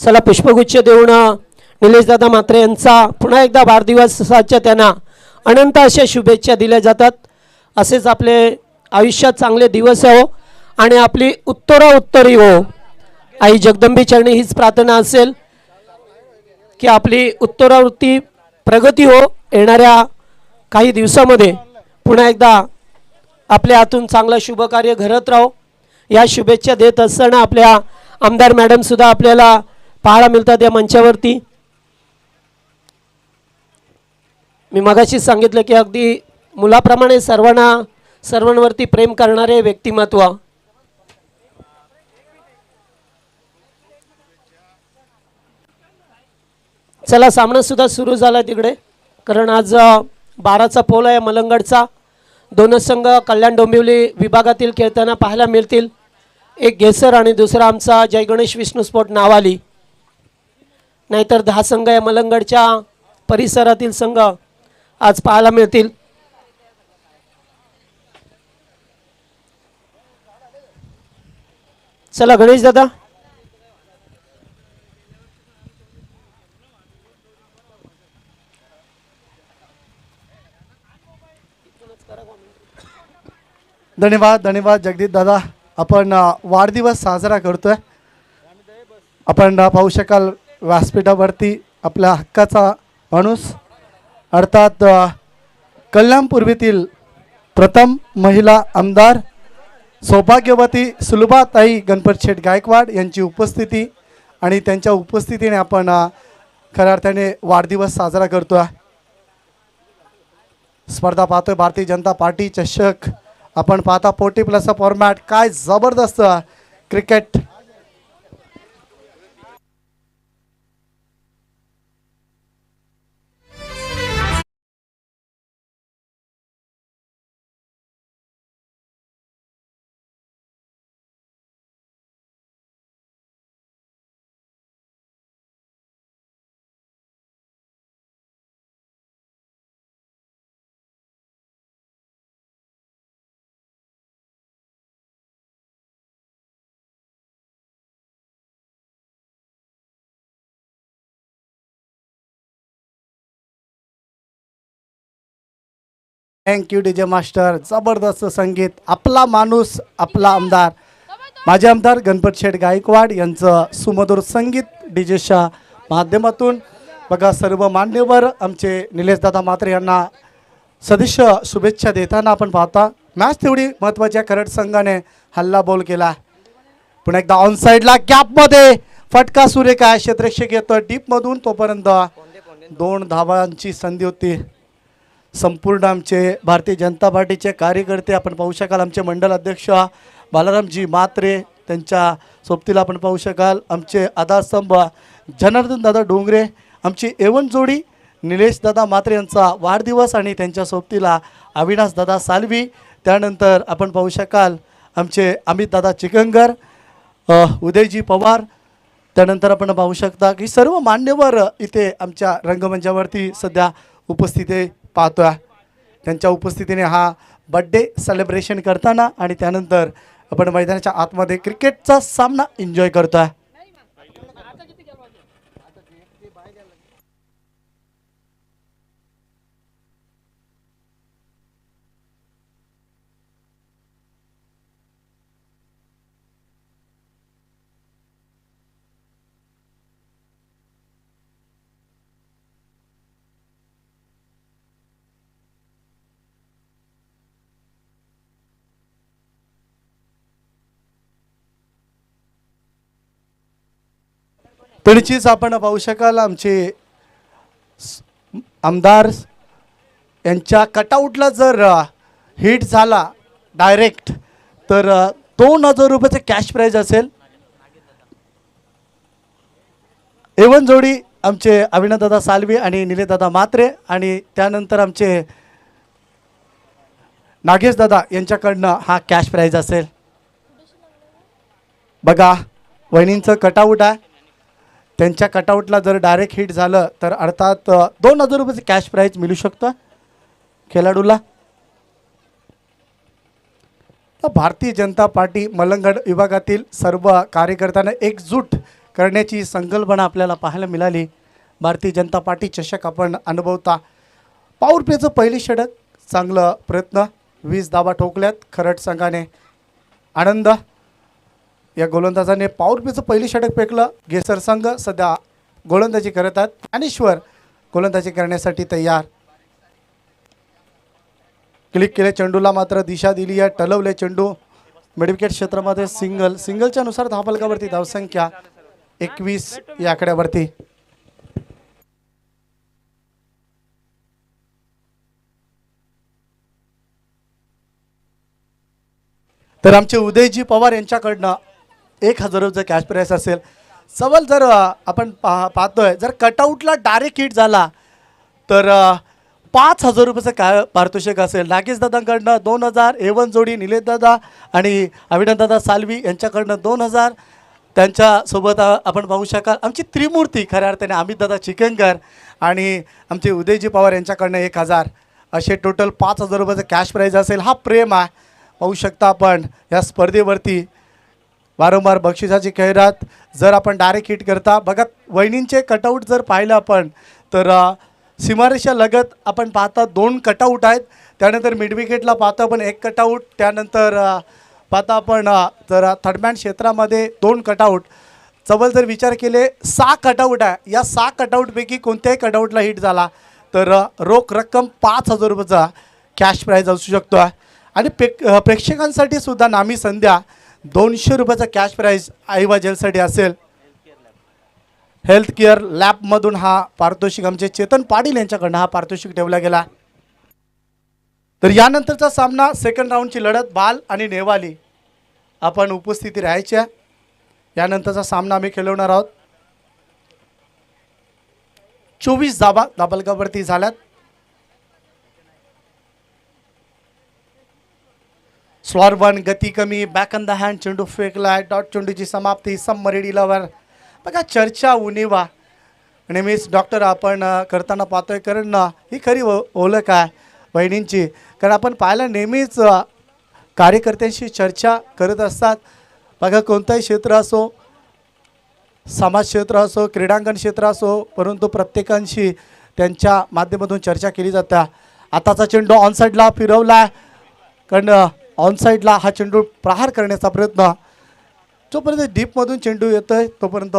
चला पुष्पगुच्छ देऊन निलेशदादा म्हात्रे यांचा पुन्हा एकदा वाढदिवसाच्या त्यांना अनंत अशा शुभेच्छा दिल्या जातात। असेच आपले आयुष्यात चांगले दिवस हो आणि आपली उत्तरोत्तरी हो। आई जगदंबे चरणी हीच प्रार्थना असेल की आपली उत्तरोत्तरी प्रगती हो। येणाऱ्या काही दिवसामध्ये पुन्हा एकदा आपल्या हातून चांगलं शुभ कार्य घडत राहो या शुभेच्छा देत असताना आपल्या आमदार मॅडम सुद्धा आपल्याला पाहायला मिळतात या मंचावरती। मी मगाशी सांगितलं की अगदी मुलाप्रमाणे सर्वांवरती प्रेम करणारे व्यक्तिमत्व। चला सामना सुद्धा सुरू झाला तिकडे, कारण आज 12चा पोल आहे मलंगडचा। दोनच संघ कल्याण डोंबिवली विभागातील खेळताना पाहायला मिळतील, एक घेसर आणि दुसरा आमचा जय गणेश विष्णू स्पोर्ट नावाली। नाहीतर 10 संघ या मलंगडच्या परिसरातील संघ आज पाहायला मिळतील। चला गणेश दादा, धन्यवाद धन्यवाद जगदीश दादा। आपण वाढदिवस साजरा करतोय। आपण पाहू शकाल व्यासपीठावरती आपल्या हक्काचा माणूस अर्थात कल्याण पूर्वीतील प्रथम महिला आमदार सौभाग्यवती सुलभाताई गणपत शेठ गायकवाड यांची उपस्थिती आणि त्यांच्या उपस्थितीने आपण खऱ्या अर्थाने वाढदिवस साजरा करतोय। स्पर्धा पाहतोय भारतीय जनता पार्टी चषक। आपण पाहता 40+ फॉर्मॅट, काय जबरदस्त क्रिकेट। Thank you DJ master. जबरदस्त संगीत, आपला माणूस आपला आमदार माजी आमदार गणपत शेठ गायकवाड यांचं सुमधुर संगीत डीजेच्या माध्यमातून। बघा सर्व मान्यवर आमचे निलेशदादा म्हात्रे यांना सदिच्छा शुभेच्छा देताना आपण पाहता। मॅच तेवढी महत्त्वाच्या करड संघाने हल्ला बॉल केला। पुन्हा एकदा ऑन साईडला गॅपमध्ये फटका सुरेख आहे, क्षेत्ररक्षक येतो डीपमधून, तोपर्यंत 2 धावांची संधी होती। संपूर्ण आमचे भारतीय जनता पार्टीचे कार्यकर्ते आपण पाहू शकाल, आमचे मंडल अध्यक्ष बालारामजी म्हात्रे त्यांच्या सोबतीला आपण पाहू शकाल, आमचे आधारस्तंभ जनार्दन दादा डोंगरे, आमची एवन जोडी निलेशदादा म्हात्रे यांचा वाढदिवस आणि त्यांच्या सोबतीला अविनाश दादा सालवी। त्यानंतर आपण पाहू शकाल आमचे अमित दादा चिकंगर, उदयजी पवार। त्यानंतर आपण पाहू शकता की सर्व मान्यवर इथे आमच्या रंगमंचावरती सध्या उपस्थित पाहतोय। त्यांच्या उपस्थितीने हा बर्थडे सेलिब्रेशन करताना आणि त्यानंतर आपण मैदानाच्या आतमध्ये क्रिकेटचा सामना एन्जॉय करतोय। तरीचीच आपण पाहू शकाल आमचे आमदार यांच्या कटआउटला जर हिट झाला डायरेक्ट तर 2000 रुपयाचे कॅश प्राइज असेल। एवन जोडी आमचे अविनाशदादा सालवी आणि निलेशदादा म्हात्रे आणि त्यानंतर आमचे नागेशदादा यांच्याकडनं हा कॅश प्राइज असेल। बघा वहिनींचं कटआउट आहे, त्यांच्या कटआउटला जर डायरेक्ट हिट झालं तर अर्थात 2000 रुपयाचे कॅश प्राइज मिळू शकतं खेळाडूला। भारतीय जनता पार्टी मलंगड विभागातील सर्व कार्यकर्त्यांना एकजूट करण्याची संकल्पना आपल्याला पाहायला मिळाली. भारतीय जनता पार्टी चषक आपण अनुभवता. पॉवर प्लेचं पहिली षटक चांगलं प्रयत्न, 20 धावा ठोकल्यात खरड संघाने. आनंद या गोलंदाजाने पॉवर प्लेचं पहिली षटक फेकलं. गेसर संघ सध्या गोलंदाजी करत आहेत. ज्ञानेश्वर गोलंदाजी करण्यासाठी तयार. क्लिक केले चेंडूला, मात्र दिशा दिली आहे, टलवले चेंडू. मिडविकेट क्षेत्रामध्ये सिंगलच्या नुसार धावफलकावरती धावसंख्या 21 या आकड्यावरती. तर आमचे उदयजी पवार यांच्याकडनं 1000 रुपये कॅश प्राइस असेल. सवाल जर आपण पाहतोय, जर कटआउटला डायरेक्ट हिट झाला तर 5000 रुपयाचं काय पारितोषिक असेल. नागेश दादांकडनं 2000, A1 जोडी निलेश दादा आणि अविनाश दादा सालवी यांच्याकडनं 2000. त्यांच्यासोबत आपण पाहू शकाल आमची त्रिमूर्ती खऱ्या अर्थाने अमित दादा चिकनकर आणि आमचे उदयजी पवार यांच्याकडनं 1000. असे टोटल 5000 रुपयाचं कॅश प्राईज असेल. हा प्रेम आहे. पाहू शकता आपण या स्पर्धेवरती वारंवार बक्षिसाची खैरात. जर आपण डायरेक्ट हिट करता बघा, वहिनींचे कटआउट जर पाहिलं आपण तर सीमारेषा लगत आपण पाहता 2 कटआउट आहेत. त्यानंतर मिडविकेटला पाहता आपण 1 कटआउट. त्यानंतर पाहता आपण जर थर्डमॅन क्षेत्रामध्ये 2 कटआउट. चवल जर विचार केले 6 कटआउट आहे. या 6 कटआउटपैकी कोणत्याही कटआउटला हिट झाला तर रोख रक्कम 5000 रुपयाचा कॅश प्राईज असू शकतो. आणि प्रेक्षकांसाठी सुद्धा नामी संध्या 200 रुपयाचा कॅश प्राईज आईवा जेलसाठी असेल. हेल्थ केअर लॅबमधून हा पारितोषिक आमचे चेतन पाटील यांच्याकडनं हा पारितोषिक ठेवला गेला. तर यानंतरचा सामना सेकंड राऊंडची लढत बाल आणि नेवाली आपण उपस्थिती राहायच्या. यानंतरचा सामना आम्ही खेळवणार आहोत. 24 धाबा धाबलकावरती झाल्यात. स्लॉर 1 गती कमी, बॅक ऑन द हँड चेंडू फेकलाय. डॉट चेंडूची समाप्ती सबमरीन लवर. बघा चर्चा उणीवा नेहमीच डॉक्टर आपण करताना पाहतोय, कारण ही खरी ओळख आहे बहिणींची. कारण आपण पाहायला नेहमीच कार्यकर्त्यांशी चर्चा करत असतात. बघा कोणतंही क्षेत्र असो, समाज क्षेत्र असो, क्रीडांगण क्षेत्र असो, परंतु प्रत्येकांशी त्यांच्या माध्यमातून चर्चा केली जाते. आताचा चेंडू ऑनसाईडला फिरवला, कारण ऑनसाईडला हा चेंडू प्रहार करण्याचा प्रयत्न. जोपर्यंत डीपमधून चेंडू येतोय तोपर्यंत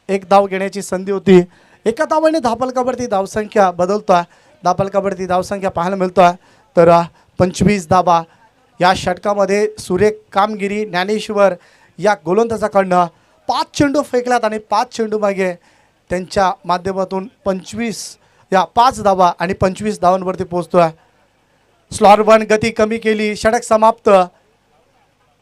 1 धाव घेण्याची संधी होती. एका धावाने धावफलकावरती धावसंख्या बदलतोय. धावफलकावरती धावसंख्या पाहायला मिळतोय तर 25 धावा. या षटकामध्ये सुरेख कामगिरी ज्ञानेश्वर या गोलंदाजाकडनं 5 चेंडू फेकल्यात आणि 5 चेंडू मागे त्यांच्या माध्यमातून 5 धावा आणि 25 धावांवरती पोहोचतोय. स्लॉर 1 गती कमी केली. षटक समाप्त.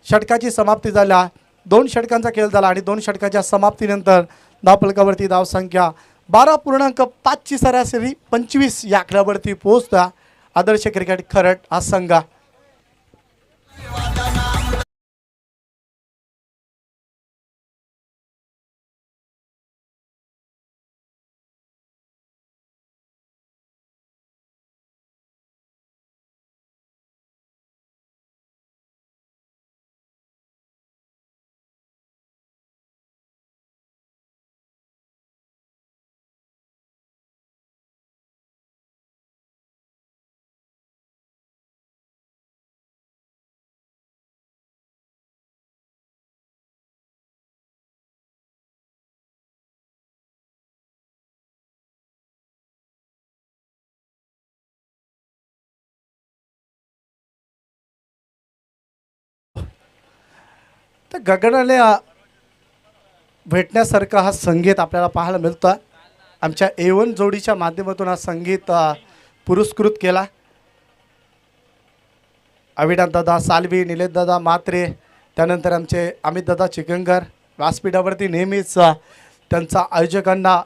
षटकाची समाप्ती झाल्या. 2 षटकांचा खेळ झाला आणि 2 षटकाच्या समाप्तीनंतर धावफलकावरती धावसंख्या 12.5 ची सरासरी 25 या आकड्यावरती पोहोचता. आदर्श क्रिकेट खरड हा संघ. तर गगनाने भेटण्यासारखा हा संगीत आपल्याला पाहायला मिळतो. आमच्या A1 जोडीच्या माध्यमातून हा संगीत पुरस्कृत केला. अविनाश दादा सालवी, निलेश दादा मात्रे, त्यानंतर आमचे अमित दादा चिकनकर. व्यासपीठावरती नेहमीच त्यांचा आयोजकांना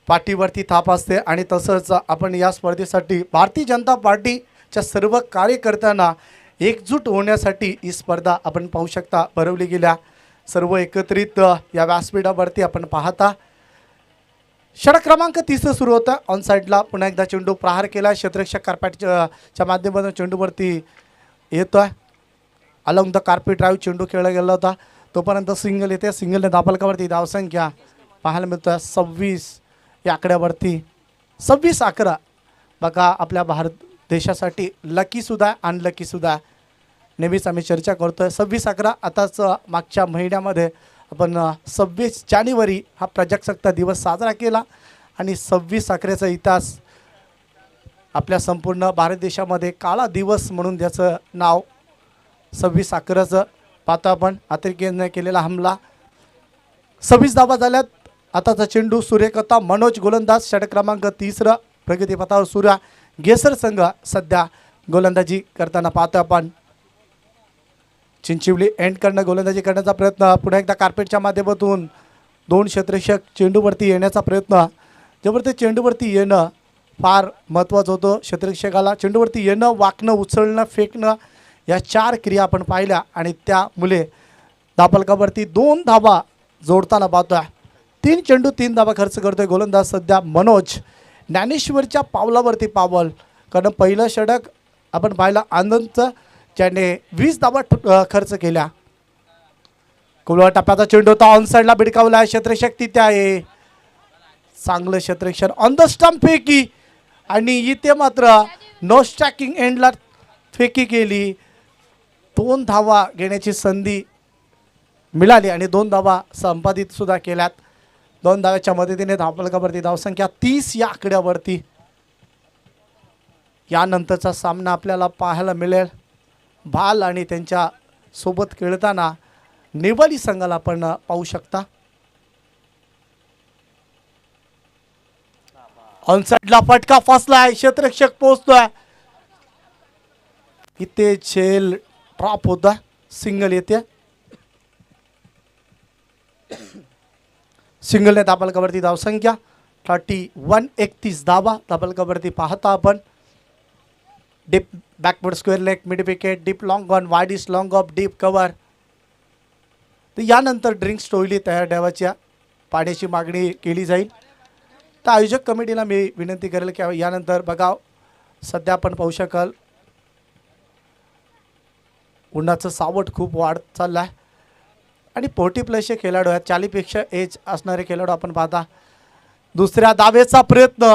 पाठीवरती थाप असते आणि तसंच आपण या स्पर्धेसाठी भारतीय जनता पार्टीच्या सर्व कार्यकर्त्यांना एकजूट होण्यासाठी ही स्पर्धा आपण पाहू शकता भरवली गेल्या. सर्व एकत्रित या व्यासपीठावरती आपण पाहता. षटक क्रमांक 30 सुरू होतं. ऑन साईडला पुन्हा एकदा चेंडू प्रहार केला. क्षेत्ररक्षक कार्पेटच्या माध्यमातून चेंडूवरती येतो आहे. अलॉंग द कार्पेट ड्राईव्ह चेंडू खेळला गेला होता. तोपर्यंत सिंगल येते, सिंगलने धापलकावरती धावसंख्या पाहायला मिळतोय 26 या आकड्यावरती 26-11. बघा आपल्या भारत देशासाठी लकीसुद्धा अनलकीसुद्धा. नेहमीच आम्ही चर्चा करतोय 26-11. आताच मागच्या महिन्यामध्ये आपण 26 जानेवारी हा प्रजासत्ताक दिवस साजरा केला आणि 26-11चा इतिहास आपल्या संपूर्ण भारत देशामध्ये काळा दिवस म्हणून त्याचं नाव 26-11चं पाहतो आपण. अतिरेक्याने केलेला हमला 26 धावा झाल्यात. आताचा चेंडू सूर्यकथा मनोज गोलंदाज षटक क्रमांक 3 प्रगतीपथावर सूर्या गेसर संघ सध्या गोलंदाजी करताना पाहतो आपण. चिंचिवली एंड करणं गोलंदाजी करण्याचा प्रयत्न. पुन्हा एकदा कार्पेटच्या माध्यमातून 2 क्षेत्ररक्षक चेंडूवरती येण्याचा प्रयत्न. जेव्हा ते चेंडूवरती येणं फार महत्त्वाचं होतं. क्षेत्ररक्षकाला चेंडूवरती येणं, वाकणं, उचलणं, फेकणं या 4 क्रिया आपण पाहिल्या आणि त्यामुळे धापलकावरती 2 धावा जोडताना पाहतोय. 3 चेंडू 3 धावा खर्च करतोय गोलंदाज सध्या मनोज. ज्ञानेश्वरच्या पावलावरती पावल, कारण पहिलं षटक आपण पाहिलं आनंदचं, ज्याने 20 धावा खर्च केल्या. कुलवा टप्प्याचा चेंडू होता, ऑन साईडला भिडकावला आहे. क्षेत्ररक्षक तिथे आहे. चांगलं क्षेत्ररक्षण ऑन द स्टंप फेकी आणि इथे मात्र नो स्ट्रायकिंग एंडला फेकी केली. 2 धावा घेण्याची संधी मिळाली आणि 2 धावा संपादित सुद्धा केल्यात. 2 धाव्याच्या मदतीने धापलकावरती धावसंख्या 30 या आकड्यावरती. यानंतरचा सामना आपल्याला पाहायला मिळेल भाल आणि त्यांच्या सोबत खेळताना नेवाली संघाला आपण पाहू शकता. ऑनसाइडला फटका फसलाय, क्षेत्ररक्षक पोहोचतोय. इथे झेल ड्रॉप होता, सिंगल येते. सिंगलने धापलकावरती धावसंख्या 31 धावा धापलकावरती पाहता आपण. Deep backward square leg mid wicket, deep long on, wide is long of, deep cover. तर यानंतर ड्रिंक्स टोयली तयार ठेवायच्या पाण्याची मागणी केली जाईल. तर आयोजक कमिटीला मी विनंती करेल की यानंतर बघा सध्या आपण पाहू शकाल उन्हाचं सावट खूप वाढत चाललं आहे आणि 40+ खेळाडू आहेत. 40पेक्षा एज असणारे खेळाडू आपण पाहता. दुसऱ्या धावेचा प्रयत्न,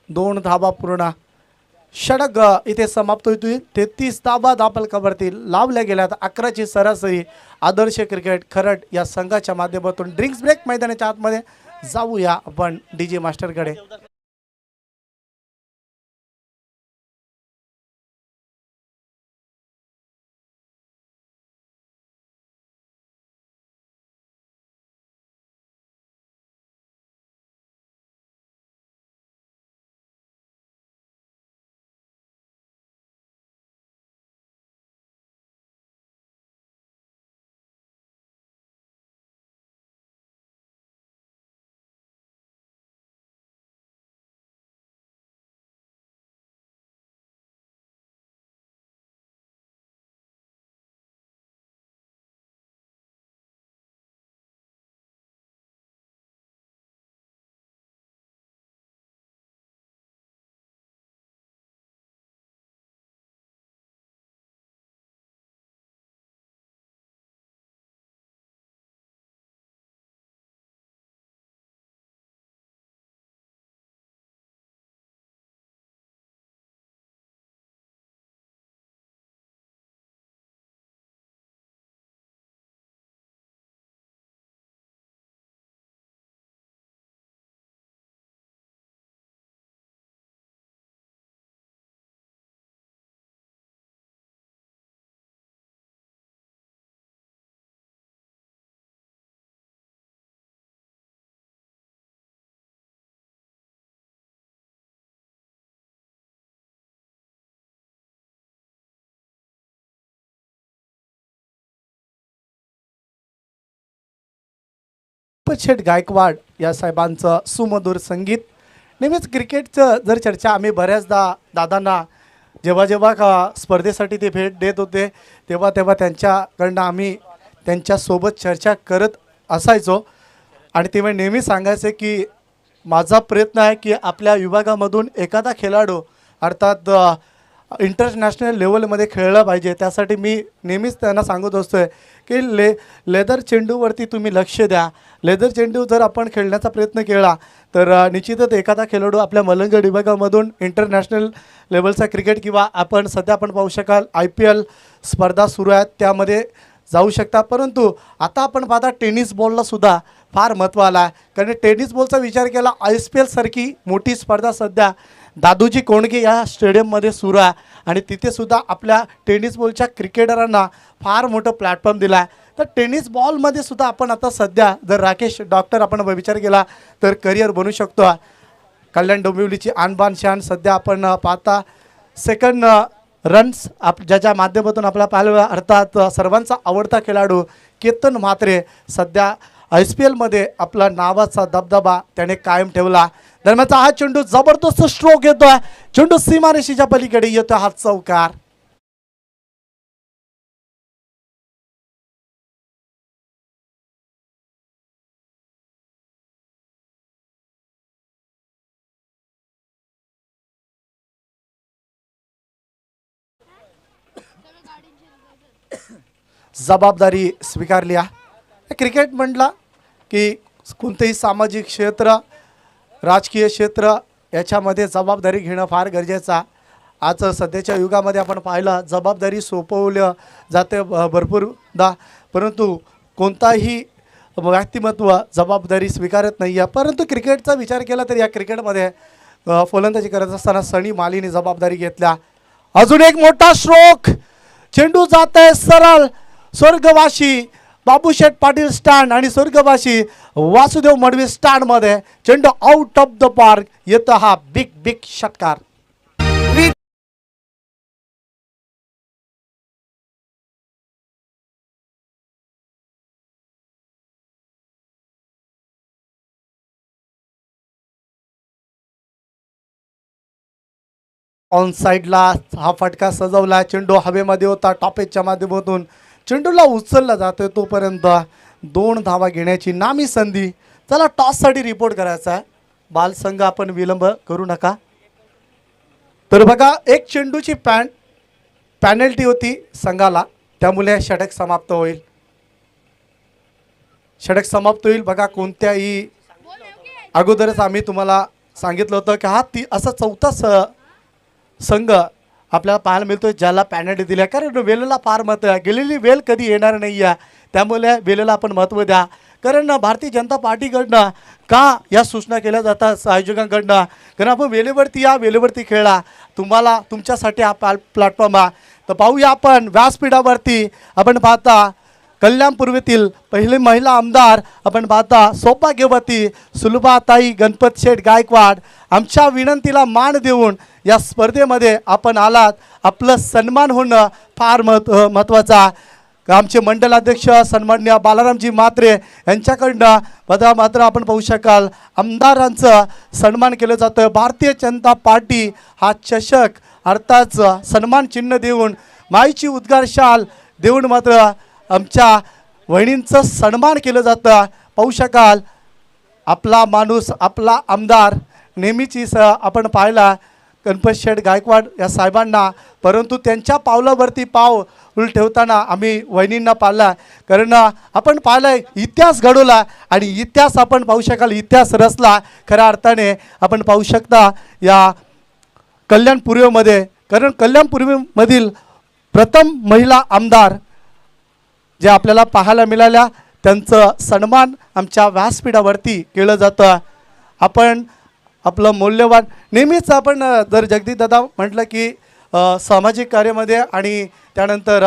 2 धावा पूर्ण. षटक इथे समाप्त होईल. 33 धावा धापलकावरती लावल्या गेल्यात. 11ची सरासरी. आदर्श क्रिकेट खरड या संघाच्या माध्यमातून ड्रिंक्स ब्रेक मैदानाच्या आतमध्ये जाऊया आपण DJ मास्टरकडे. शेठ गायकवाड या साहेबांचं सुमधुर संगीत. नेहमीच क्रिकेटचं जर चर्चा आम्ही बऱ्याचदा दादांना जेव्हा जेव्हा स्पर्धेसाठी ते भेट देत होते तेव्हा तेव्हा त्यांच्याकडनं आम्ही त्यांच्यासोबत चर्चा करत असायचो आणि तेव्हा नेहमी सांगायचे की माझा प्रयत्न आहे की आपल्या विभागामधून एखादा खेळाडू अर्थात इंटरनॅशनल लेवलमध्ये खेळलं पाहिजे. त्यासाठी मी नेहमीच त्यांना सांगत असतो की लेदर चेंडूवरती तुम्ही लक्ष द्या. लेदर चेंडू जर आपण खेळण्याचा प्रयत्न केला तर निश्चितच एखादा खेळाडू आपल्या मलंग विभागामधून इंटरनॅशनल लेवलचा क्रिकेट किंवा आपण पाहू शकाल IPL स्पर्धा सुरू आहेत त्यामध्ये जाऊ शकता. परंतु आता आपण पाहता टेनिस बॉललासुद्धा फार महत्त्व आला आहे. कारण टेनिस बॉलचा विचार केला ISPL सारखी मोठी स्पर्धा सध्या दादोजी कोंडके या स्टेडियममध्ये सुरू आहे आणि तिथेसुद्धा आपल्या टेनिस बॉलच्या क्रिकेटरांना फार मोठं प्लॅटफॉर्म दिला आहे. तर टेनिस बॉलमध्ये सुद्धा आपण आता सध्या जर राकेश डॉक्टर आपण विचार केला तर करिअर बनू शकतो. कल्याण डोंबिवलीची आणबान शान सध्या आपण पाहता सेकंड रन्स ज्याच्या माध्यमातून आपल्याला पाहिलं. अर्थात सर्वांचा आवडता खेळाडू केतन म्हात्रे सध्या ISPL मध्ये आपला नावाचा दबदबा त्याने कायम ठेवला. दरम्यानचा हा चेंडू जबरदस्त स्ट्रोक येतोय. चेंडू सीमारेषेच्या पलीकडे येतोय. हा चौकार. जबाबदारी स्वीकारली आहे. क्रिकेट म्हटलं की कोणतेही सामाजिक क्षेत्र राजकीय क्षेत्र याच्यामध्ये जबाबदारी घेणं फार गरजेचं आहे. आज सध्याच्या युगामध्ये आपण पाहिलं जबाबदारी सोपवलं जाते भरपूरदा, परंतु कोणताही व्यक्तिमत्व जबाबदारी स्वीकारत नाही आहे. परंतु क्रिकेटचा विचार केला तर या क्रिकेटमध्ये फलंदाजी करत असताना सनी मालीने जबाबदारी घेतल्या. अजून एक मोठा स्ट्रोक. चेंडू जात आहे सरळ स्वर्गवासी बाबूशेठ पाटील स्टँड आणि स्वर्गवासी वासुदेव मडवी स्टँडमध्ये. चेंडू आउट ऑफ द पार्क येतो. हा बिग षटकार. ऑन साईडला हा फटका सजवला. चेंडू हवेमध्ये होता. टॉपेजच्या माध्यमातून चेंडूला उचलला जातोय. तोपर्यंत 2 धावा घेण्याची नामी संधी. चला टॉससाठी रिपोर्ट करायचा आहे. बालसंघ आपण विलंब करू नका. तर बघा एक चेंडूची पॅनल्टी होती संघाला, त्यामुळे षटक समाप्त होईल. षटक समाप्त होईल. बघा कोणत्याही अगोदरच आम्ही तुम्हाला सांगितलं होतं की हा असा चौथा संघ आपल्याला पाहायला मिळतोय ज्याला पॅनल्टी दिल्या. कारण वेलेला फार महत्त्व आहे. गेलेली वेल कधी येणार नाही आहे, त्यामुळे वेलेला आपण महत्त्व द्या. कारण भारतीय जनता पार्टीकडनं का या सूचना केल्या जातात आयोजकांकडनं, कारण आपण वेळेवरती या, वेळेवरती खेळा. तुम्हाला तुमच्यासाठी हा प्लॅटफॉर्म आहे. तर पाहूया आपण व्यासपीठावरती आपण पाहता कल्याण पूर्वेतील पहिले महिला आमदार आपण पाहता सौभाग्यवती सुलभाताई गणपत शेठ गायकवाड. आमच्या विनंतीला मान देऊन या स्पर्धेमध्ये आपण आलात. आपलं सन्मान होणं फार महत्त्वाचा. आमचे मंडल अध्यक्ष सन्माननीय बालारामजी म्हात्रे यांच्याकडनं मात्र आपण पाहू शकाल आमदारांचं सन्मान केलं जातं. भारतीय जनता पार्टी हा चषक अर्थात सन्मान चिन्ह देऊन माईची उद्गार शाल देऊन मात्र आमच्या वहिनींचं सन्मान केलं जातं. पाहू शकाल आपला माणूस आपला आमदार नेहमीची आपण पाहिला गणपत शेठ गायकवाड या साहेबांना, परंतु त्यांच्या पावलावरती पाव ठेवताना आम्ही वहिनींना पाहिला. कारण आपण पाहिलं इतिहास घडवला आणि इतिहास आपण पाहू शकाल इतिहास रचला खऱ्या अर्थाने. आपण पाहू शकता या कल्याण पूर्वेमध्ये, कारण कल्याण पूर्वेमधील प्रथम महिला आमदार जे आपल्याला पाहायला मिळाल्या त्यांचं सन्मान आमच्या व्यासपीठावरती केलं जातं. आपण आपलं मौल्यवान नेहमीच आपण जर जगदीशदादा म्हटलं की सामाजिक कार्यामध्ये आणि त्यानंतर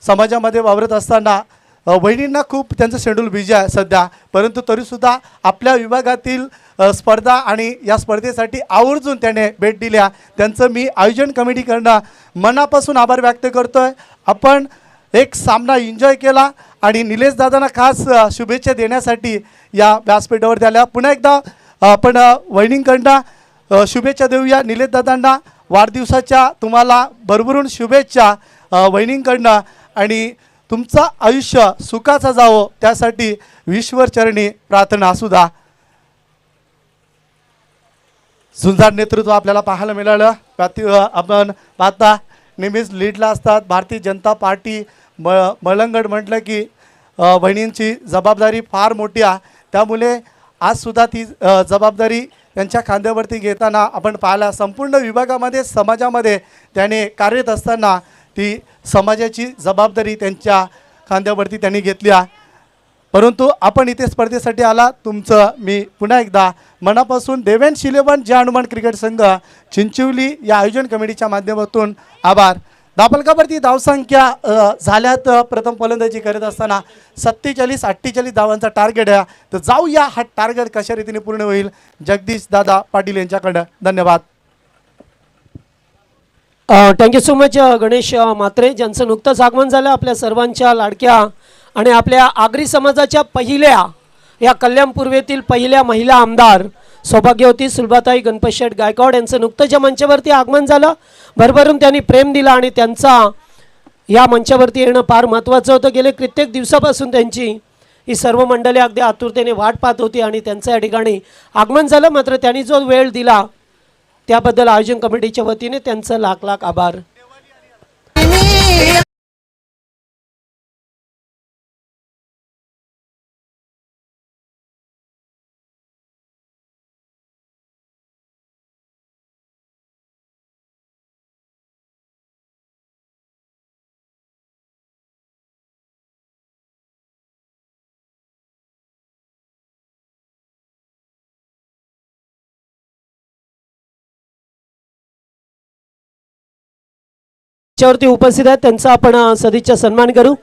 समाजामध्ये वावरत असताना वहिनींना खूप त्यांचं शेड्यूल बिझी आहे सध्या, परंतु तरीसुद्धा आपल्या विभागातील स्पर्धा आणि या स्पर्धेसाठी आवर्जून त्याने भेट दिल्या. त्यांचं मी आयोजन कमिटीकडनं मनापासून आभार व्यक्त करतो आहे. आपण एक सामना एन्जॉय केला आणि निलेश दादांना खास शुभेच्छा देण्यासाठी या व्यासपीठावरती आल्या. पुन्हा एकदा आपण वहिनींकडनं शुभेच्छा देऊया निलेश दादांना. वाढदिवसाच्या तुम्हाला भरभरून शुभेच्छा वहिनींकडनं आणि तुमचं आयुष्य सुखाचं जावं त्यासाठी ईश्वरचरणी प्रार्थना असू द्या. झुंजार नेतृत्व आपल्याला पाहायला मिळालं. आपण पाहता नेहमीच लीडला असतात भारतीय जनता पार्टी. मलंगड म्हटलं की बहिणींची जबाबदारी फार मोठी आहे, त्यामुळे आजसुद्धा ती जबाबदारी त्यांच्या खांद्यावरती घेताना आपण पाहिला. संपूर्ण विभागामध्ये समाजामध्ये त्याने कार्यरत असताना ती समाजाची जबाबदारी त्यांच्या खांद्यावरती त्यांनी घेतली आहे. परंतु आपण इथे स्पर्धेसाठी आला, तुमचं मी पुन्हा एकदा मनापासून देवेंश इलेव्हन जय हनुमान क्रिकेट संघ चिंचवली या आयोजन कमिटीच्या माध्यमातून आभार. धापलकावरती धावसंख्या झाल्यात प्रथम फलंदाजी करत असताना 47-48 धावांचा टार्गेट आहे. तर जाऊया हा टार्गेट कशा रीतीने पूर्ण होईल जगदीश दादा पाटील यांच्याकडं. धन्यवाद. Thank you so much Ganesh Mhatre, ज्यांचं नुकतंच आगमन झालं आपल्या सर्वांच्या लाडक्या आणि आपल्या आगरी समाजाच्या पहिल्या या कल्याण पूर्वेतील पहिल्या महिला आमदार सौभाग्यवती सुलभाताई गणपत शेठ गायकवाड यांचं नुकतंच या मंचावरती आगमन झालं. भरभरून त्यांनी प्रेम दिला आणि त्यांचा या मंचावरती येणं फार महत्त्वाचं होतं. गेले कित्येक दिवसापासून त्यांची ही सर्व मंडळी अगदी आतुरतेने वाट पाहत होती आणि त्यांचं या ठिकाणी आगमन झालं. मात्र त्यांनी जो वेळ दिला त्याबद्दल आयोजन कमिटीच्या वतीने त्यांचं लाख लाख आभार. त्याच्यावरती उपस्थित आहेत त्यांचा आपण सदिच्छा सन्मान करू.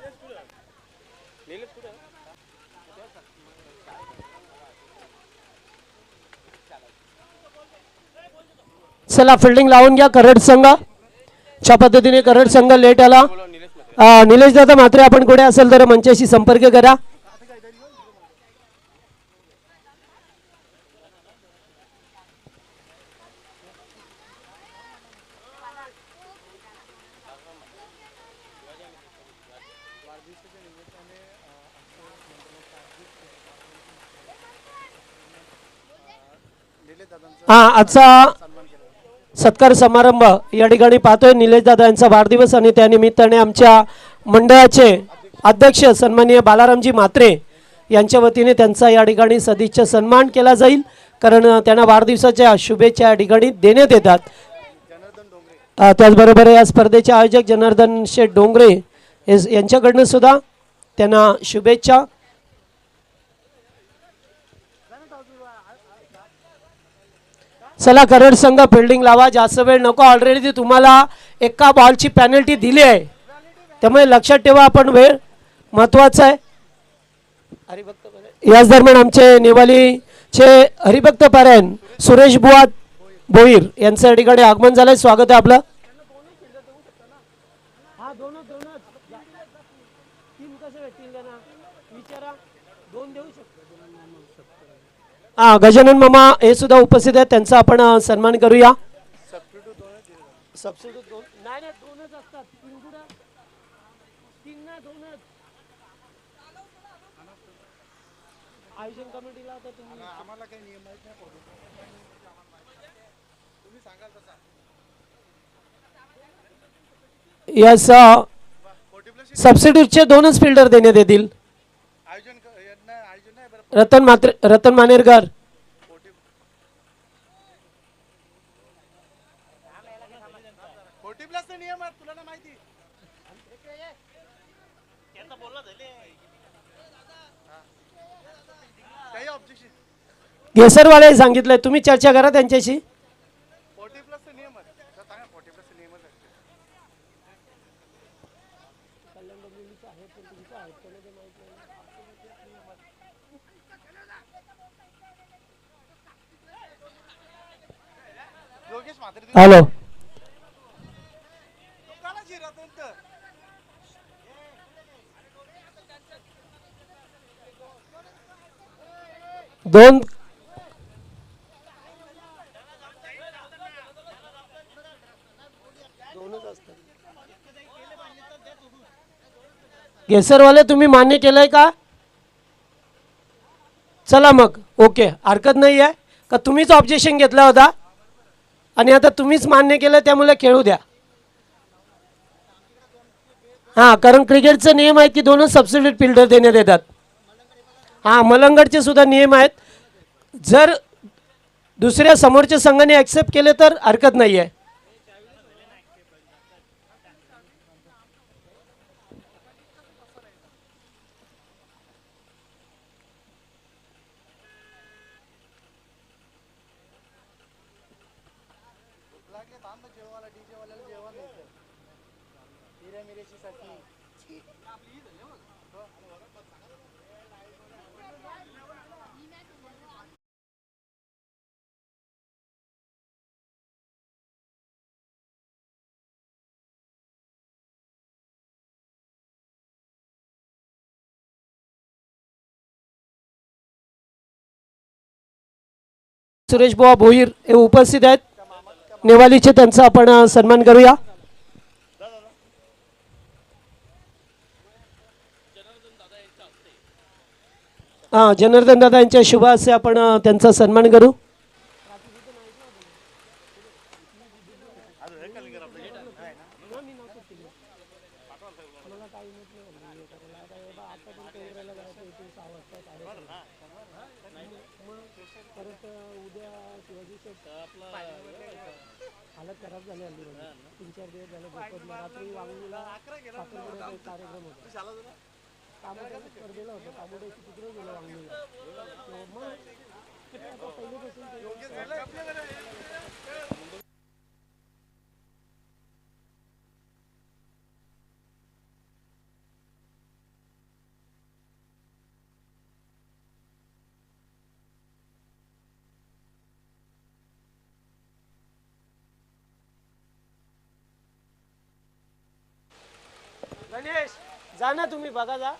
चला फिल्डिंग लावून घ्या करड संघ. ज्या पद्धतीने करड संघ लेट आला. निलेश दादा म्हात्रे आपण कुठे असेल तर मंचाशी संपर्क करा. आजचा सत्कार समारंभ या ठिकाणी पाहतोय. निलेश दादा यांचा वाढदिवस आणि त्या निमित्ताने आमच्या मंडळाचे अध्यक्ष सन्माननीय बालारामजी म्हात्रे यांच्या वतीने त्यांचा या ठिकाणी सदिच्छा सन्मान केला जाईल, कारण त्यांना वाढदिवसाच्या शुभेच्छा या ठिकाणी देण्यात येतात. त्याचबरोबर या स्पर्धेचे आयोजक जनार्दन शेठ डोंगरे यांच्याकडनं सुद्धा त्यांना शुभेच्छा. चला करड संघ फिल्डिंग लावा, जास्त वेळ नको. ऑलरेडी तुम्हाला एका बॉलची पॅनल्टी दिली आहे, त्यामुळे लक्षात ठेवा आपण वेळ महत्वाचा आहे. याच दरम्यान आमचे नेवालीचे हरिभक्त पारायण सुरेश बुवा भोईर यांचं या ठिकाणी आगमन झालंय. स्वागत आहे आपलं. गजानन मामा हे सुद्धा उपस्थित आहेत, त्यांचा आपण सन्मान करूया. यस सबस्टिट्यूटचे 2च फिल्डर देण्यात येतील. रतन मानेरकर घेसरवाले सांगितलंय, तुम्ही चर्चा करा त्यांच्याशी. हॅलो दोन घेसरवाले तुम्ही मान्य केलंय का? चला मग ओके, हरकत नाही आहे का? तुम्हीच ऑब्जेक्शन घेतला होता. आणि आता तुम्हीच मान्य केलं त्यामुळे खेळू द्या. हां, कारण क्रिकेटचा नियम आहे की दोनच सबस्टिट्यूट फिल्डर देण्यात येतात. हां, मलंगडचे सुद्धा नियम आहेत. जर दुसऱ्या समोरच्या संघाने ॲक्सेप्ट केले तर हरकत नाही आहे. सुरेश बुवा भोईर हे उपस्थित आहेत. नेवालीचे त्यांचा आपण सन्मान करूया. हां, जनार्दन दादा यांच्या शुभ हस्ते आपण त्यांचा सन्मान करू. हालत खराब झाली हल्ली 3-4 दिवस झाले झोपत नाही. रात्री वांगणीला साखरपुड्याचा एक कार्यक्रम होता. तांबड्या स्पर्धेला होतं. तांबड्याची तिकडे गेलो वांगणीला. मग आता पहिल्यापासून गणेश जा ना तुम्ही बघा जा.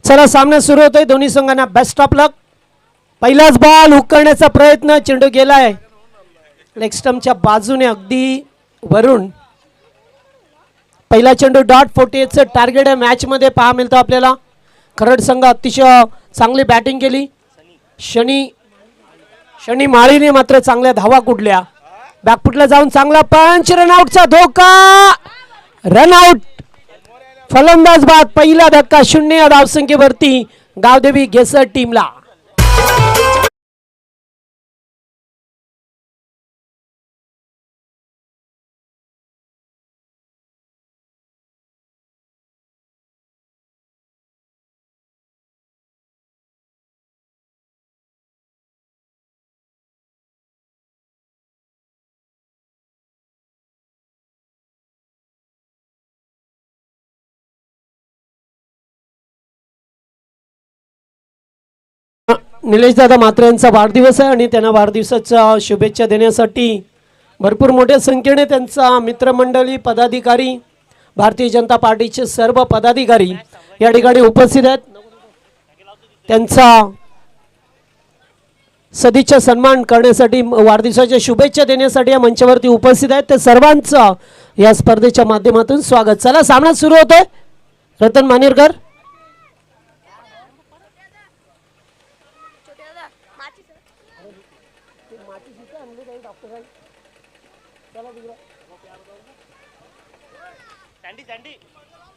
चला सामना सुरू होतोय. दोन्ही संघांना बेस्ट ऑफ लक. पहिलाच बॉल हुक करण्याचा प्रयत्न, चेंडू गेलाय लेग स्टंपच्या बाजूने अगदी वरून. पहिला चेंडू डॉट 48चं टार्गेट आहे मॅच मध्ये पहा मिळतो आपल्याला. खरड संघ अतिशय चांगली बॅटिंग केली. शनी माळीने मात्र चांगल्या धावा कुठल्या. बॅकफुटला जाऊन चांगला पंच, रनआउटचा धोका, रनआउट. फलंदाज बाद. पहिला धक्का 0 या धावसंख्येवरती गावदेवी घेसर टीमला. निलेश दादा मात्रे यांचा वाढदिवस आहे आणि त्यांना वाढदिवसाच्या शुभेच्छा देण्यासाठी भरपूर मोठ्या संख्येने त्यांचा मित्रमंडळी, पदाधिकारी, भारतीय जनता पार्टीचे सर्व पदाधिकारी या ठिकाणी उपस्थित आहेत. त्यांचा सदिच्छा सन्मान करण्यासाठी, वाढदिवसाच्या शुभेच्छा देण्यासाठी या मंचावरती उपस्थित आहेत. ते सर्वांचं या स्पर्धेच्या माध्यमातून स्वागत. चला सामना सुरू होतोय. रतन मानेरकर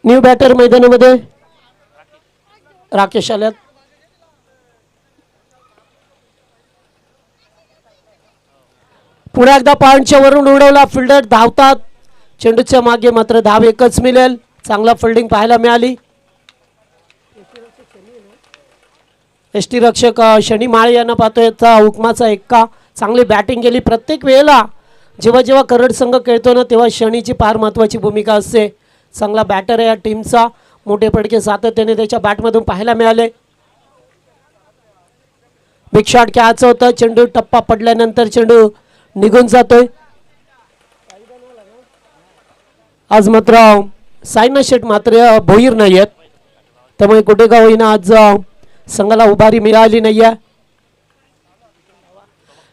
न्यू बॅटर मैदानामध्ये राकेश आल्यात. पुन्हा एकदा पॉइंटच्या वरून उडवला. फिल्डर धावतात. चेंडूच्या मागे मात्र धाव एकच मिळेल. चांगला फिल्डिंग पाहायला मिळाली. एसटी रक्षक शनी माळी यांना पाहतोय. हुकमाचा एक्का, चांगली बॅटिंग केली. प्रत्येक वेळेला जेव्हा जेव्हा करड संघ खेळतो ना तेव्हा शनीची फार महत्त्वाची भूमिका असते. चांगला बॅटर आहे या टीमचा. मोठे फटके सातत्याने त्याच्या बॅटमधून पाहायला मिळाले. बिग शॉट घ्यायचं होतं. चेंडू टप्पा पडल्यानंतर चेंडू निघून जातोय. आज मात्र सायना शेट मात्र भोईर नाही आहेत, त्यामुळे कुठे का होईना आज संघाला उभारी मिळाली नाहीये.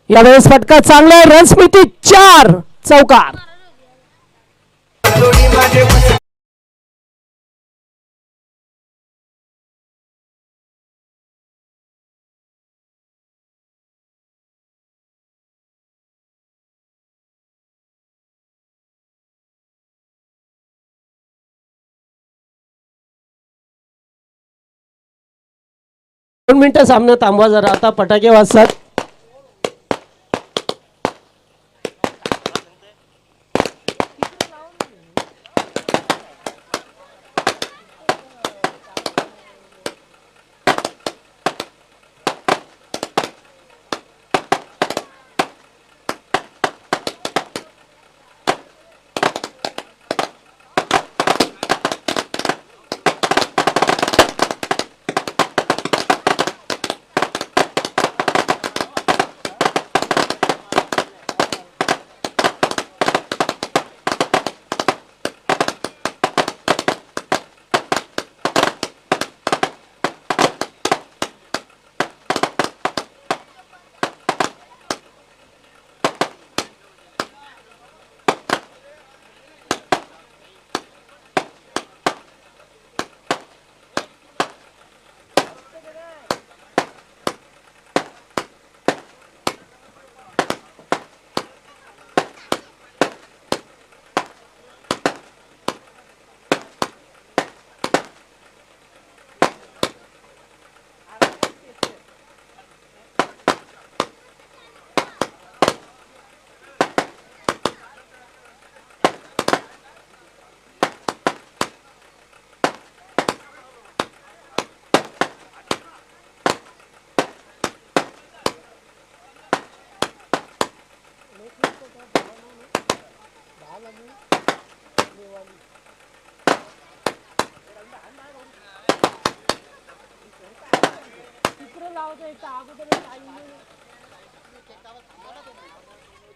यावेळेस फटका चांगला. रनस्मिती 4 चौकार. दोन मिनिटं सामना थांबवा जरा. आता फटाके वाजतात.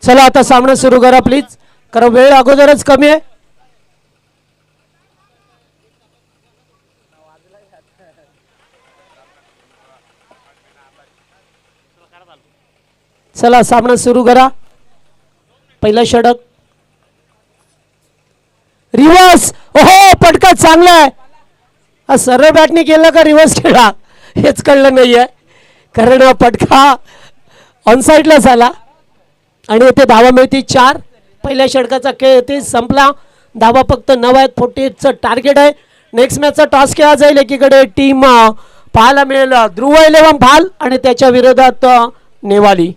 चला आता सामना सुरू करा प्लीज, कारण वेळ अगोदरच कमी आहे. चला सामना सुरू करा. पहिला षटक रिव्हर्स. ओहो पटका चांगला आहे. हा सरळ बॅटने केलं का रिव्हर्स खेळा हेच कळलं नाहीये कारण पटका ऑन साईडला झाला आणि इथे धावा मिळती 4. पहिल्या षटकाचा खेळ इथे संपला. धावा फक्त 9 आहेत. 48चं टार्गेट आहे. नेक्स्ट मॅचचा टॉस खेळला जाईल. एकीकडे टीम पाहायला मिळेल ध्रुव 11 भाल आणि त्याच्या विरोधात नेवाली.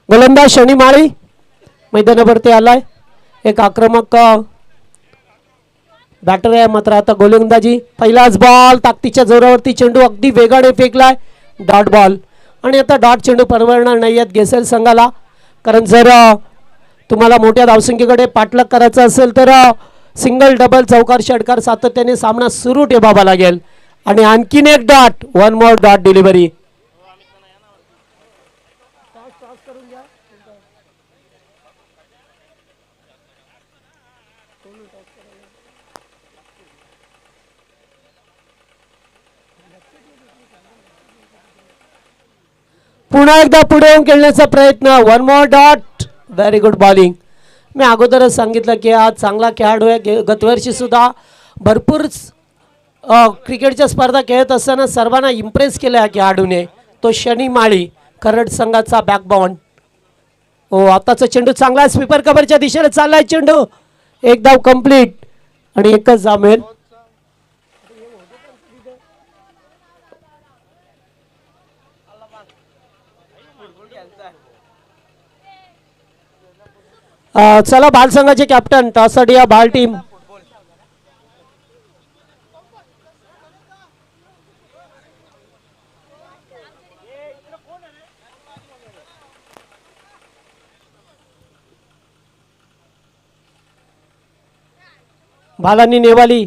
गोलंदाज शनी माळी मैदानावरती आलाय. एक आक्रमक बॅटर आहे मात्र आता गोलंदाजी. पहिलाच बॉल ताकदीच्या जोरावरती चेंडू अगदी वेगाने फेकलाय. डॉट बॉल आणि आता डॉट चेंडू परवडणार नाही आहेत गेसेल संघाला कारण जर तुम्हाला मोठ्या धावसंख्येकडे पाठलाग करायचं असेल तर सिंगल डबल चौकार षटकार सातत्याने सामना सुरू ठेवावा लागेल. आणि आणखीन एक डॉट. 1 more dot delivery. पुन्हा एकदा पुढे येऊन खेळण्याचा प्रयत्न. 1 more dot. Very good bowling. मी अगोदरच सांगितलं की आज चांगला खेळाडू आहे. गतवर्षी सुद्धा भरपूर क्रिकेटच्या स्पर्धा खेळत असताना सर्वांना इम्प्रेस केलं आहे खेळाडूने. तो शनी माळी खरड संघाचा बॅकबॉन. हो आताचा चेंडू चांगला आहे. स्वीपर कव्हरच्या दिशेने चाललाय चेंडू. एक धाव कंप्लीट आणि एकच धाव मिळेल. चला बाल संघाचे कॅप्टन टॉससाठी या बाल टीम. भालांनी नेवाली.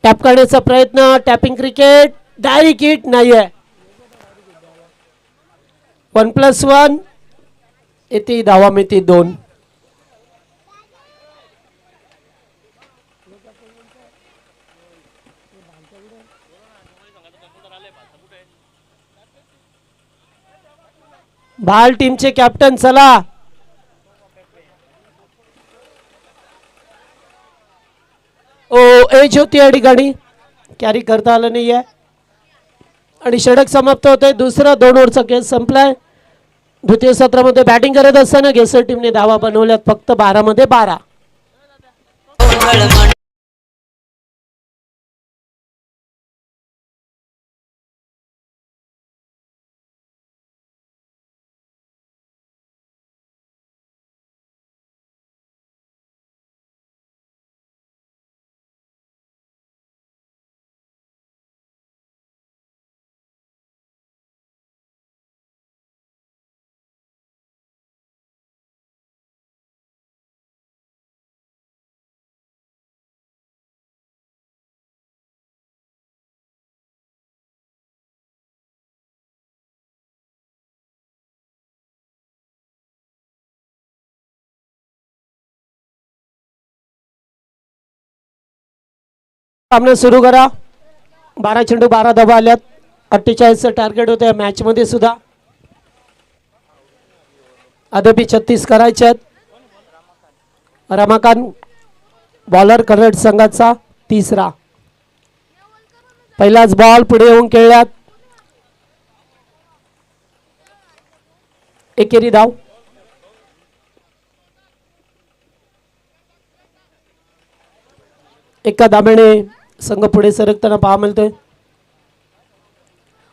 टॅप करण्याचा प्रयत्न. Tapping cricket. डायरेक्ट हिट नाहीये. 1+1 येथे धावा मिळते 2. भाल टीमचे कॅप्टन चला. ओ एज होती या ठिकाणी कॅरी करता आलं नाही आहे आणि षटक समाप्त होते. दुसरा 2 ओव्हरचा खेळ संपलाय. द्वितीय सत्रामध्ये बॅटिंग करत असताना गेसर टीमने धावा बनवल्यात फक्त 12 मध्ये 12. सामना सुरू करा. 12 चेंडू 12 धावा आल्यात. 48चं टार्गेट होतं या मॅच मध्ये सुद्धा. अद्यापि 36 करायचे आहेत. रमाकांत बॉलर करड संघाचा तिसरा. पहिलाच बॉल पुढे येऊन खेळल्यात. एकेरी धाव. एका धाब्याने संघ पुढे सरकताना पाहा मिळतोय.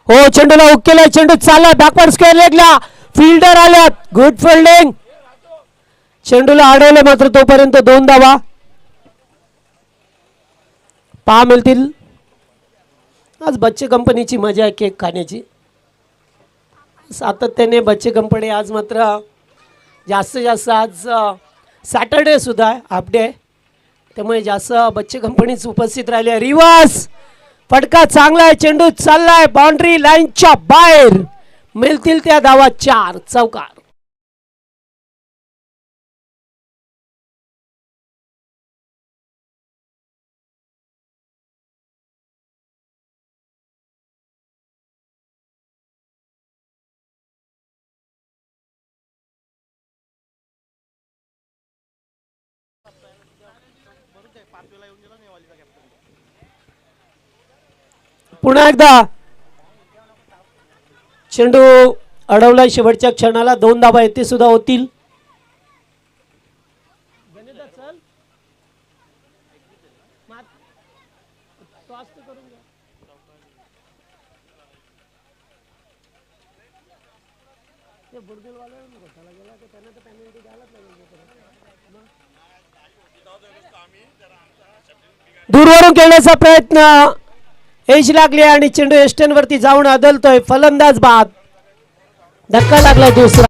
हो चेंडूला हुक केलाय. चेंडू चाललाय बॅकवर्ड स्क्वेअर लेगला. फिल्डर आल्यात. Good fielding. चेंडूला अडवले मात्र तोपर्यंत 2 धावा पहा मिळतील. आज बच्चे कंपनीची मजा आहे केक खाण्याची. सातत्याने बच्चे कंपनी आज मात्र जास्तीत जास्त आज सॅटर्डे सुद्धा आहे, हाफ डे आहे, त्यामुळे जास्त बच्चे कंपनीच उपस्थित राहिले. रिवर्स फटका चांगला आहे. चेंडू चाललाय बाउंड्री लाईनच्या बाहेर. मिळतील त्या धावा 4 चौकार. पुन्हा एकदा चेंडू अडवला शेवटच्या क्षणाला. 2 धावा येते सुद्धा होतील. दूरवरून खेळण्याचा प्रयत्न एज लागली आणि चेंडू एस्टन वरती जाऊन आदलतोय. फलंदाज बाद. धक्का लागला दुसरा.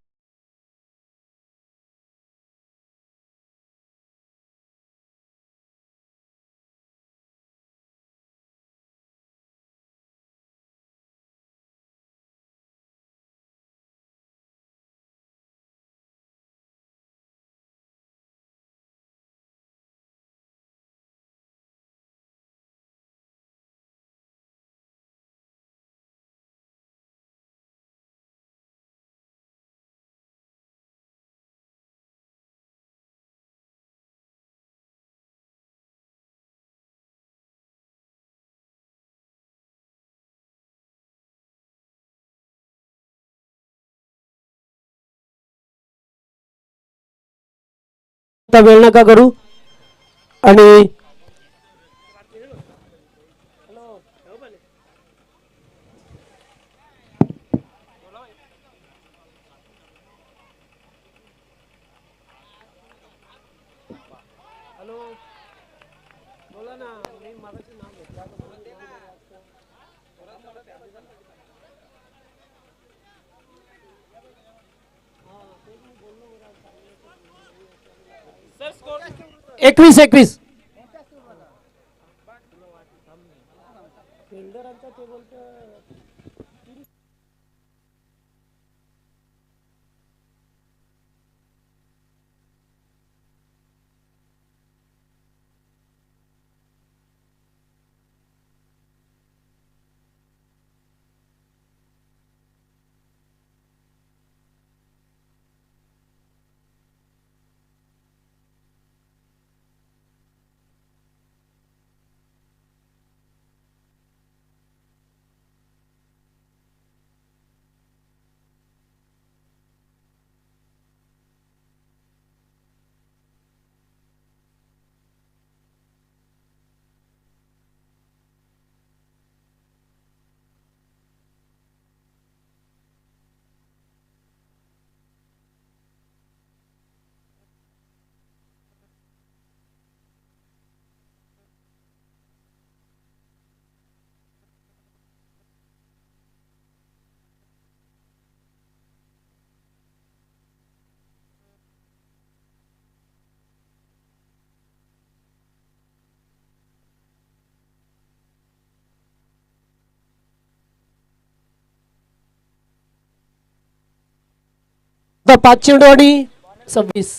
वेळ नका करू. आणि एकवीस 5 चेंडू आणि 26.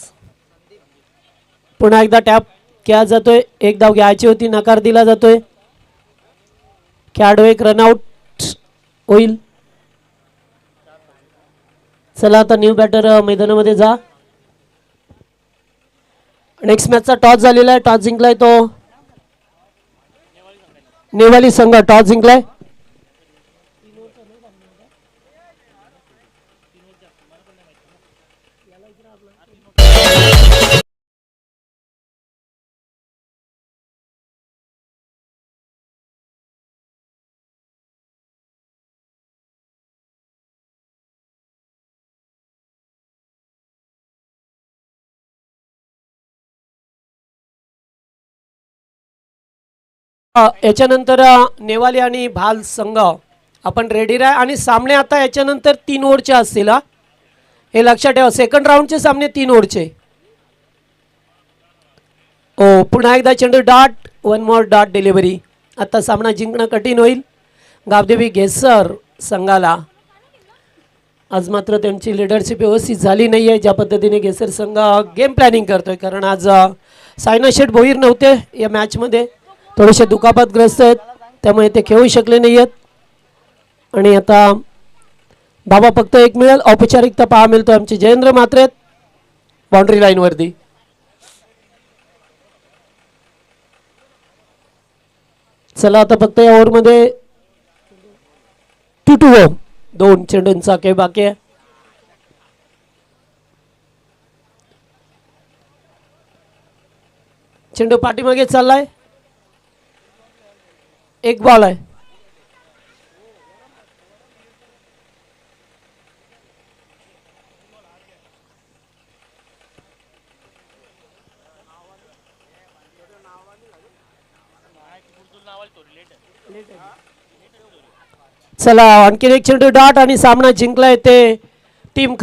पुन्हा एकदा टॅप केला जातोय. एक धाव घ्यायची होती, नकार दिला जातोय. खेळाडू एक रनआउट होईल. चला आता न्यू बॅटर मैदानामध्ये जा. नेक्स्ट मॅचचा टॉस झालेला आहे. टॉस जिंकलाय तो नेवाली संघ टॉस जिंकलाय. याच्यानंतर नेवाली आणि भाल संघ आपण रेडी राहा. आणि सामने आता याच्यानंतर 3 ओव्हरचे असतील. हे लक्षात ठेवा. सेकंड राऊंडचे सामने 3 ओव्हरचे. ओ पुन्हा एकदा चेंडू डॉट. 1 more dot delivery. आता सामना जिंकणं कठीण होईल गावदेवी घेसर संघाला. आज मात्र त्यांची लिडरशिप व्यवस्थित झाली नाही आहे. ज्या पद्धतीने घेसर संघ गेम प्लॅनिंग करतोय. कारण आज सायना शेठ भोईर नव्हते या मॅचमध्ये. थोडेसे दुखापतग्रस्त आहेत त्यामुळे ते खेळू शकले नाही आहेत. आणि आता धावा फक्त 1 मिळेल. औपचारिकता पहा मिळतो आमचे जयेंद्र म्हात्रे बाउंड्री लाईनवरती. चला आता फक्त या ओव्हरमध्ये 2 to 2 चेंडूंचा खेळ बाकी आहे. चेंडू पाठीमागे चाललाय. 1 बॉल आहे. चला आणखीन एक चेंडू डॉट आणि सामना जिंकलाय ते टीम